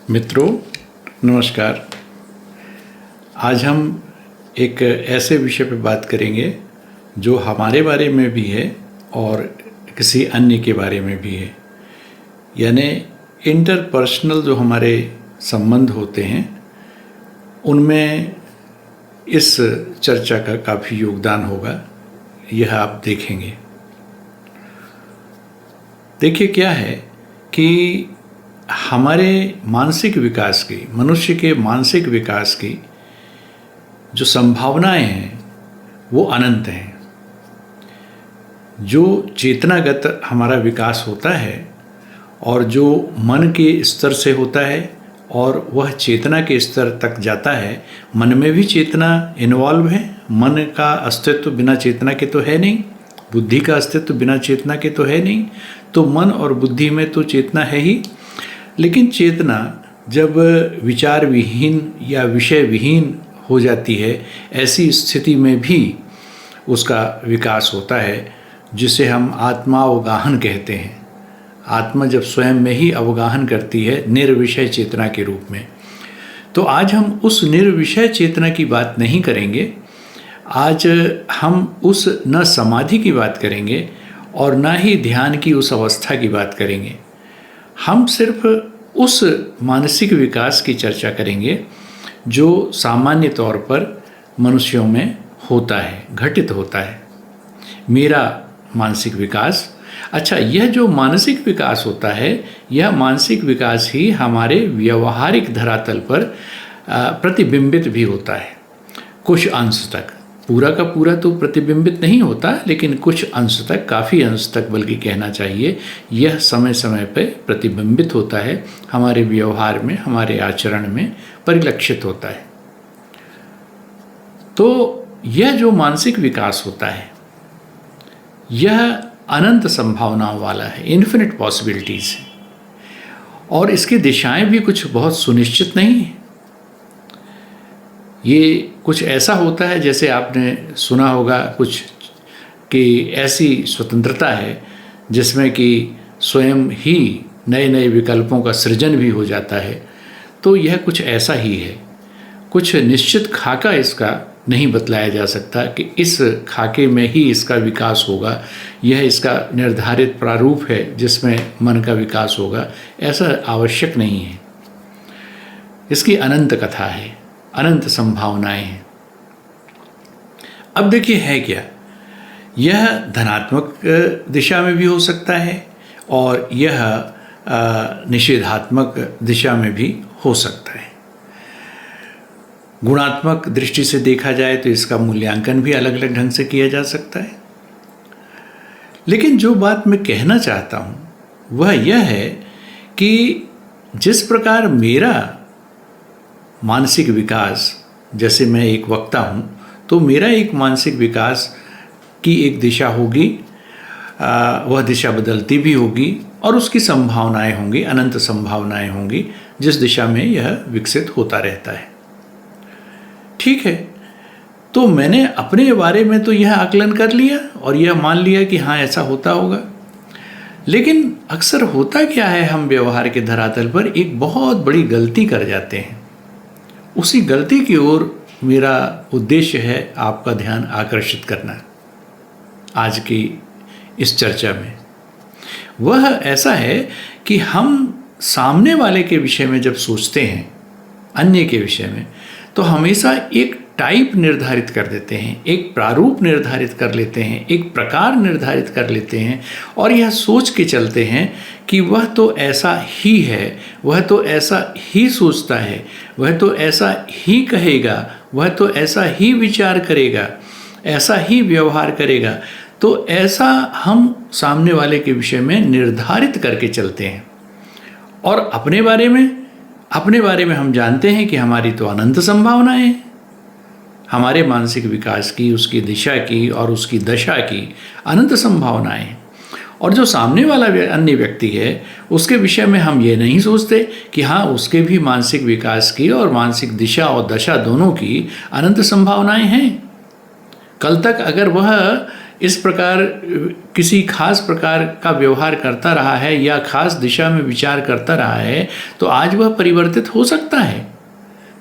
मित्रों, नमस्कार। आज हम एक ऐसे विषय पर बात करेंगे जो हमारे बारे में भी है और किसी अन्य के बारे में भी है। यानी इंटरपर्सनल जो हमारे संबंध होते हैं उनमें इस चर्चा का काफ़ी योगदान होगा, यह आप देखेंगे। देखिए, क्या है कि हमारे मानसिक विकास की, मनुष्य के मानसिक विकास की जो संभावनाएं हैं वो अनंत हैं। जो चेतनागत हमारा विकास होता है और जो मन के स्तर से होता है और वह चेतना के स्तर तक जाता है, मन में भी चेतना इन्वॉल्व है। मन का अस्तित्व बिना चेतना के तो है नहीं, बुद्धि का अस्तित्व बिना चेतना के तो है नहीं। तो मन और बुद्धि में तो चेतना है ही, लेकिन चेतना जब विचार विहीन या विषय विहीन हो जाती है, ऐसी स्थिति में भी उसका विकास होता है, जिसे हम आत्मावगाहन कहते हैं। आत्मा जब स्वयं में ही अवगाहन करती है निर्विषय चेतना के रूप में। तो आज हम उस निर्विषय चेतना की बात नहीं करेंगे। आज हम उस न समाधि की बात करेंगे और न ही ध्यान की उस अवस्था की बात करेंगे। हम सिर्फ उस मानसिक विकास की चर्चा करेंगे जो सामान्य तौर पर मनुष्यों में होता है, घटित होता है। मेरा मानसिक विकास, अच्छा, यह जो मानसिक विकास होता है, यह मानसिक विकास ही हमारे व्यवहारिक धरातल पर प्रतिबिंबित भी होता है कुछ अंश तक। पूरा का पूरा तो प्रतिबिंबित नहीं होता, लेकिन कुछ अंश तक, काफ़ी अंश तक बल्कि कहना चाहिए, यह समय समय पर प्रतिबिंबित होता है, हमारे व्यवहार में, हमारे आचरण में परिलक्षित होता है। तो यह जो मानसिक विकास होता है, यह अनंत संभावनाओं वाला है, इन्फिनिट पॉसिबिलिटीज़ है, और इसकी दिशाएं भी कुछ बहुत सुनिश्चित नहीं है। ये कुछ ऐसा होता है, जैसे आपने सुना होगा कुछ कि ऐसी स्वतंत्रता है जिसमें कि स्वयं ही नए नए विकल्पों का सृजन भी हो जाता है। तो यह कुछ ऐसा ही है, कुछ निश्चित खाका इसका नहीं बतलाया जा सकता कि इस खाके में ही इसका विकास होगा, यह इसका निर्धारित प्रारूप है जिसमें मन का विकास होगा, ऐसा आवश्यक नहीं है। इसकी अनंत कथा है, अनंत संभावनाएं हैं। अब देखिए है क्या, यह धनात्मक दिशा में भी हो सकता है और यह निषेधात्मक दिशा में भी हो सकता है। गुणात्मक दृष्टि से देखा जाए तो इसका मूल्यांकन भी अलग अलग ढंग से किया जा सकता है। लेकिन जो बात मैं कहना चाहता हूँ वह यह है कि जिस प्रकार मेरा मानसिक विकास, जैसे मैं एक वक्ता हूँ तो मेरा एक मानसिक विकास की एक दिशा होगी, वह दिशा बदलती भी होगी और उसकी संभावनाएं होंगी, अनंत संभावनाएं होंगी, जिस दिशा में यह विकसित होता रहता है। ठीक है, तो मैंने अपने बारे में तो यह आकलन कर लिया और यह मान लिया कि हाँ ऐसा होता होगा। लेकिन अक्सर होता क्या है, हम व्यवहार के धरातल पर एक बहुत बड़ी गलती कर जाते हैं। उसी गलती की ओर मेरा उद्देश्य है आपका ध्यान आकर्षित करना आज की इस चर्चा में। वह ऐसा है कि हम सामने वाले के विषय में जब सोचते हैं, अन्य के विषय में, तो हमेशा एक टाइप निर्धारित कर देते हैं, एक प्रारूप निर्धारित कर लेते हैं, एक प्रकार निर्धारित कर लेते हैं और यह सोच के चलते हैं कि वह तो ऐसा ही है, वह तो ऐसा ही सोचता है, वह तो ऐसा ही कहेगा, वह तो ऐसा ही विचार करेगा, ऐसा ही व्यवहार करेगा। तो ऐसा हम सामने वाले के विषय में निर्धारित करके चलते हैं। और अपने बारे में हम जानते हैं कि हमारी तो अनंत संभावनाएं हैं, हमारे मानसिक विकास की, उसकी दिशा की और उसकी दशा की अनंत संभावनाएं हैं। और जो सामने वाला अन्य व्यक्ति है उसके विषय में हम ये नहीं सोचते कि हाँ उसके भी मानसिक विकास की और मानसिक दिशा और दशा दोनों की अनंत संभावनाएं हैं। कल तक अगर वह इस प्रकार किसी खास प्रकार का व्यवहार करता रहा है या खास दिशा में विचार करता रहा है, तो आज वह परिवर्तित हो सकता है।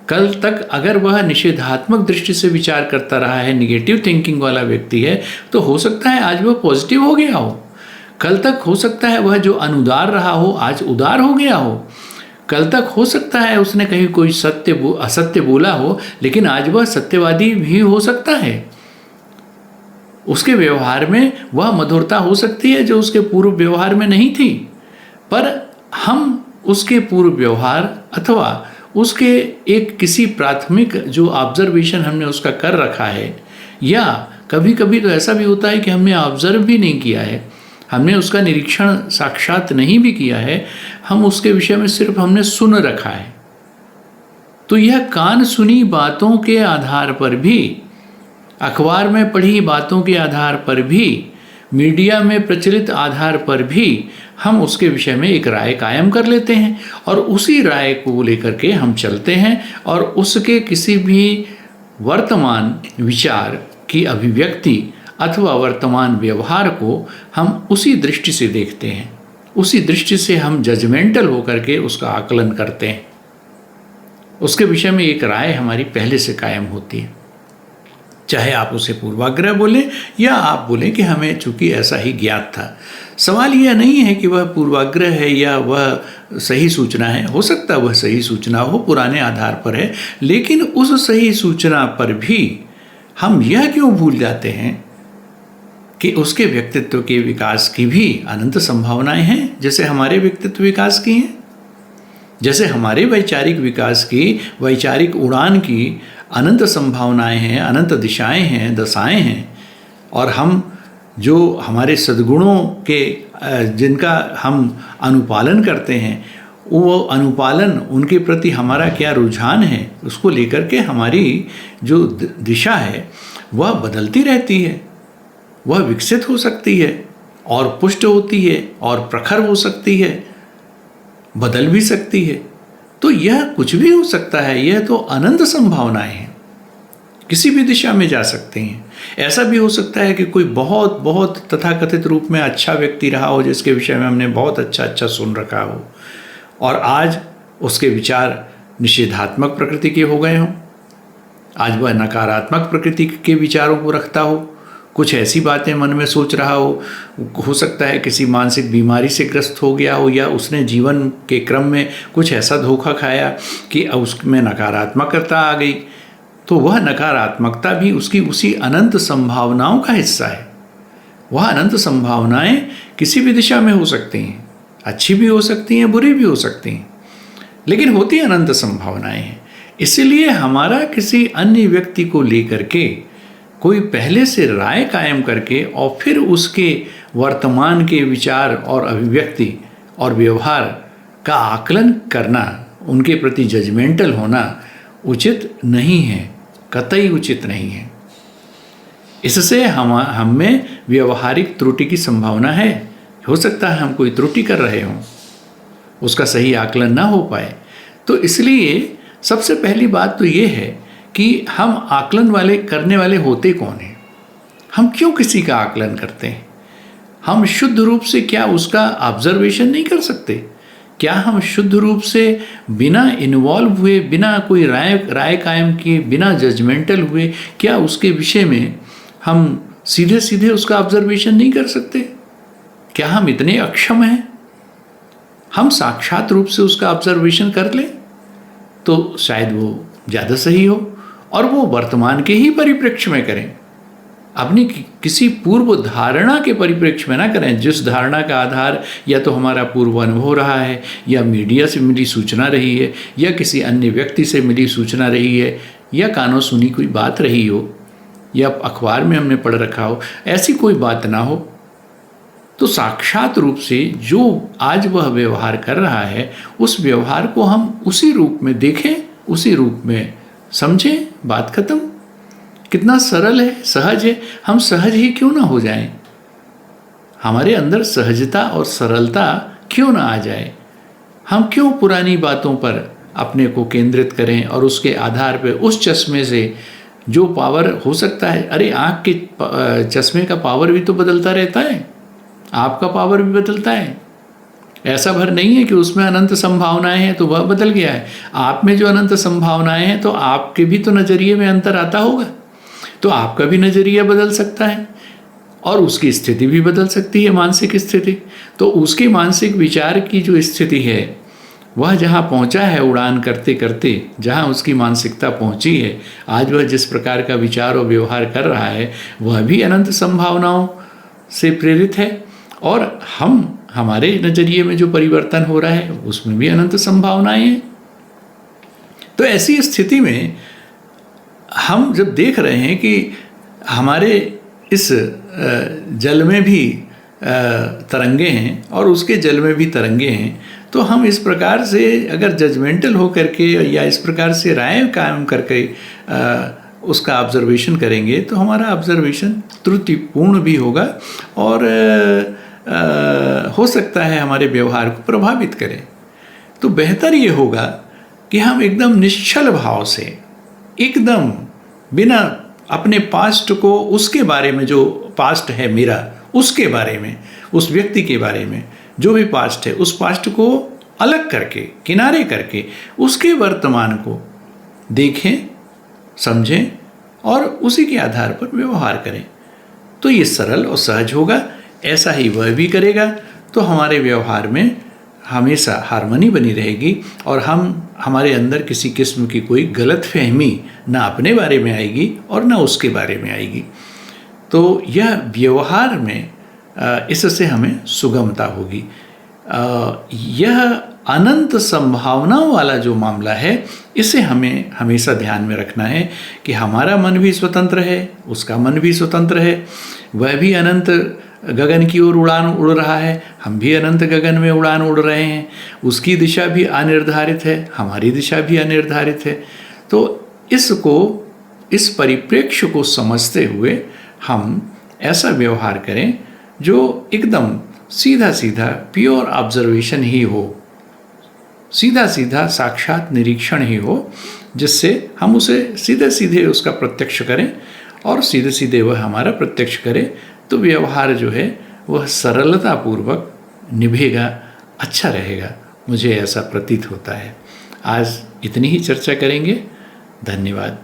कल तक अगर वह निषेधात्मक दृष्टि से विचार करता रहा है, निगेटिव थिंकिंग वाला व्यक्ति है, तो हो सकता है आज वह पॉजिटिव हो गया हो। कल तक हो सकता है वह जो अनुदार रहा हो आज उदार हो गया हो। कल तक हो सकता है उसने कहीं कोई असत्य बोला हो, लेकिन आज वह सत्यवादी भी हो सकता है। उसके व्यवहार में वह मधुरता हो सकती है जो उसके पूर्व व्यवहार में नहीं थी, पर हम उसके पूर्व व्यवहार अथवा उसके एक किसी प्राथमिक जो ऑब्जर्वेशन हमने उसका कर रखा है, या कभी कभी तो ऐसा भी होता है कि हमने ऑब्जर्व भी नहीं किया है, हमने उसका निरीक्षण साक्षात नहीं भी किया है, हम उसके विषय में सिर्फ हमने सुन रखा है। तो यह कान सुनी बातों के आधार पर भी, अखबार में पढ़ी बातों के आधार पर भी, मीडिया में प्रचलित आधार पर भी हम उसके विषय में एक राय कायम कर लेते हैं और उसी राय को लेकर के हम चलते हैं और उसके किसी भी वर्तमान विचार की अभिव्यक्ति अथवा वर्तमान व्यवहार को हम उसी दृष्टि से देखते हैं, उसी दृष्टि से हम जजमेंटल होकर के उसका आकलन करते हैं। उसके विषय में एक राय हमारी पहले से कायम होती है, चाहे आप उसे पूर्वाग्रह बोलें या आप बोलें कि हमें चूंकि ऐसा ही ज्ञात था। सवाल यह नहीं है कि वह पूर्वाग्रह है या वह सही सूचना है, हो सकता है वह सही सूचना हो, पुराने आधार पर है, लेकिन उस सही सूचना पर भी हम यह क्यों भूल जाते हैं कि उसके व्यक्तित्व के विकास की भी अनंत संभावनाएं हैं, जैसे हमारे व्यक्तित्व विकास की हैं, जैसे हमारे वैचारिक विकास की, वैचारिक उड़ान की अनंत संभावनाएं हैं, अनंत दिशाएं हैं, दशाएं हैं। और हम जो हमारे सद्गुणों के जिनका हम अनुपालन करते हैं, वो अनुपालन, उनके प्रति हमारा क्या रुझान है, उसको लेकर के हमारी जो दिशा है वह बदलती रहती है, वह विकसित हो सकती है और पुष्ट होती है और प्रखर हो सकती है, बदल भी सकती है। तो यह कुछ भी हो सकता है, यह तो अनंत संभावनाएं हैं, किसी भी दिशा में जा सकते हैं। ऐसा भी हो सकता है कि कोई बहुत बहुत तथाकथित रूप में अच्छा व्यक्ति रहा हो, जिसके विषय में हमने बहुत अच्छा सुन रखा हो, और आज उसके विचार निषेधात्मक प्रकृति के हो गए हों, आज वह नकारात्मक प्रकृति के विचारों को रखता हो, कुछ ऐसी बातें मन में सोच रहा हो सकता है किसी मानसिक बीमारी से ग्रस्त हो गया हो, या उसने जीवन के क्रम में कुछ ऐसा धोखा खाया कि उसमें नकारात्मकता आ गई, तो वह नकारात्मकता भी उसकी उसी अनंत संभावनाओं का हिस्सा है। वह अनंत संभावनाएं किसी भी दिशा में हो सकती हैं, अच्छी भी हो सकती हैं, बुरी भी हो सकती हैं, लेकिन होती अनंत संभावनाएं हैं। इसलिए हमारा किसी अन्य व्यक्ति को लेकर के कोई पहले से राय कायम करके और फिर उसके वर्तमान के विचार और अभिव्यक्ति और व्यवहार का आकलन करना, उनके प्रति जजमेंटल होना उचित नहीं है, कतई उचित नहीं है। इससे हम में व्यवहारिक त्रुटि की संभावना है। हो सकता है हम कोई त्रुटि कर रहे हों, उसका सही आकलन ना हो पाए। तो इसलिए सबसे पहली बात तो ये है कि हम आकलन करने वाले होते कौन हैं, हम क्यों किसी का आकलन करते हैं। हम शुद्ध रूप से क्या उसका ऑब्जर्वेशन नहीं कर सकते? क्या हम शुद्ध रूप से बिना इन्वॉल्व हुए, बिना कोई राय कायम किए, बिना जजमेंटल हुए, क्या उसके विषय में हम सीधे सीधे उसका ऑब्जर्वेशन नहीं कर सकते? क्या हम इतने अक्षम हैं? हम साक्षात रूप से उसका ऑब्जर्वेशन कर लें तो शायद वो ज़्यादा सही हो, और वो वर्तमान के ही परिप्रेक्ष्य में करें, अपनी किसी पूर्व धारणा के परिप्रेक्ष्य में ना करें, जिस धारणा का आधार या तो हमारा पूर्व अनुभव रहा है, या मीडिया से मिली सूचना रही है, या किसी अन्य व्यक्ति से मिली सूचना रही है, या कानों सुनी कोई बात रही हो, या अखबार में हमने पढ़ रखा हो, ऐसी कोई बात ना हो। तो साक्षात रूप से जो आज वह व्यवहार कर रहा है, उस व्यवहार को हम उसी रूप में देखें, उसी रूप में समझें, बात खत्म। कितना सरल है, सहज है। हम सहज ही क्यों ना हो जाएं? हमारे अंदर सहजता और सरलता क्यों ना आ जाए? हम क्यों पुरानी बातों पर अपने को केंद्रित करें और उसके आधार पर उस चश्मे से जो पावर हो सकता है, अरे आँख के चश्मे का पावर भी तो बदलता रहता है, आपका पावर भी बदलता है। ऐसा भर नहीं है कि उसमें अनंत संभावनाएं हैं तो वह बदल गया है। आप में जो अनंत संभावनाएं हैं तो आपके भी तो नज़रिए में अंतर आता होगा, तो आपका भी नज़रिया बदल सकता है और उसकी स्थिति भी बदल सकती है, मानसिक स्थिति। तो उसके मानसिक विचार की जो स्थिति है वह जहाँ पहुँचा है उड़ान करते करते, जहाँ उसकी मानसिकता पहुँची है, आज वह जिस प्रकार का विचार और व्यवहार कर रहा है वह भी अनंत संभावनाओं से प्रेरित है। और हमारे नज़रिए में जो परिवर्तन हो रहा है उसमें भी अनंत संभावनाएं हैं। तो ऐसी स्थिति में हम जब देख रहे हैं कि हमारे इस जल में भी तरंगे हैं और उसके जल में भी तरंगे हैं, तो हम इस प्रकार से अगर जजमेंटल हो करके या इस प्रकार से राय कायम करके उसका ऑब्जर्वेशन करेंगे तो हमारा ऑब्जर्वेशन त्रुटिपूर्ण भी होगा और हो सकता है हमारे व्यवहार को प्रभावित करे। तो बेहतर ये होगा कि हम एकदम निश्चल भाव से, एकदम बिना अपने पास्ट को, उसके बारे में, जो पास्ट है मेरा, उसके बारे में, उस व्यक्ति के बारे में जो भी पास्ट है, उस पास्ट को अलग करके, किनारे करके उसके वर्तमान को देखें, समझें और उसी के आधार पर व्यवहार करें। तो ये सरल और सहज होगा। ऐसा ही वह भी करेगा तो हमारे व्यवहार में हमेशा हार्मनी बनी रहेगी और हमारे अंदर किसी किस्म की कोई गलत फहमी ना अपने बारे में आएगी और ना उसके बारे में आएगी। तो यह व्यवहार में इससे हमें सुगमता होगी। यह अनंत संभावनाओं वाला जो मामला है, इसे हमें हमेशा ध्यान में रखना है कि हमारा मन भी स्वतंत्र है, उसका मन भी स्वतंत्र है, वह भी अनंत गगन की ओर उड़ान उड़ रहा है, हम भी अनंत गगन में उड़ान उड़ रहे हैं। उसकी दिशा भी अनिर्धारित है, हमारी दिशा भी अनिर्धारित है। तो इस परिप्रेक्ष्य को समझते हुए हम ऐसा व्यवहार करें जो एकदम सीधा सीधा प्योर ऑब्जर्वेशन ही हो, सीधा सीधा साक्षात निरीक्षण ही हो, जिससे हम उसे सीधे सीधे उसका प्रत्यक्ष करें और सीधे सीधे वह हमारा प्रत्यक्ष करे। तो व्यवहार जो है वह सरलतापूर्वक निभेगा, अच्छा रहेगा, मुझे ऐसा प्रतीत होता है। आज इतनी ही चर्चा करेंगे। धन्यवाद।